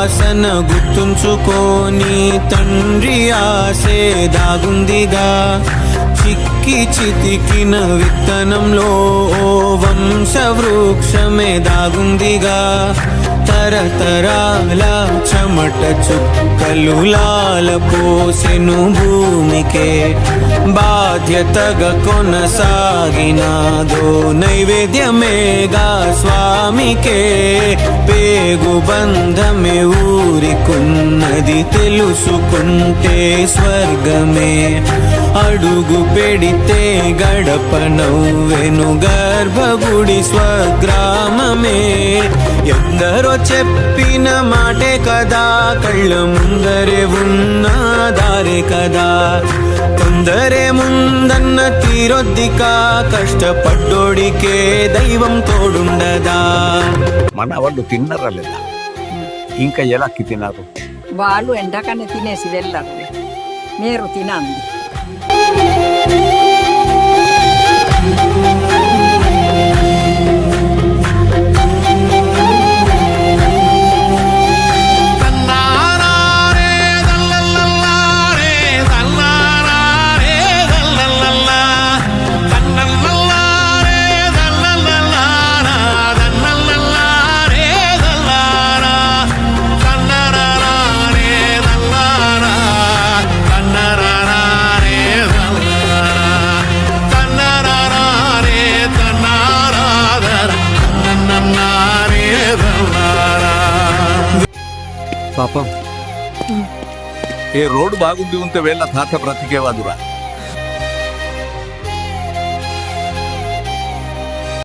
వాసన గుర్తుంచుకోని తండ్రి ఆసే దాగుందిగా. చిక్కి చితికిన విత్తనంలో ఓ వంశవృక్షమే దాగుందిగా. తరతరాల చెమట చుక్కలు లాలపోసెను భూమికే. బాధ్యతగా కొనసాగినాదో నైవేద్యమేగా స్వామికే. పేగు బంధమే ఊరికున్నది తెలుసుకుంటే స్వర్గమే. అడుగు పెడితే గడప నవ్వెను గర్భగుడి స్వగ్రామమే. ఎందరో చెప్పిన మాటే కదా, కళ్ళ ముందరే ఉన్న దారే కదా. కొందరే ముందన్న తీరొద్దికా, కష్టపడ్డోడికే దైవం తోడుండదా. మన వాళ్ళు తిన్నారా లేదా? ఇంకా ఎలాకి తిన్నారు? వాళ్ళు ఎండకనే తినేసి వెళ్ళరు, మీరు తినండి. పాపం, ఏ రోడ్డు బాగుండి ఉంటే వేళ్ళ తాత బ్రతికేవాదురా.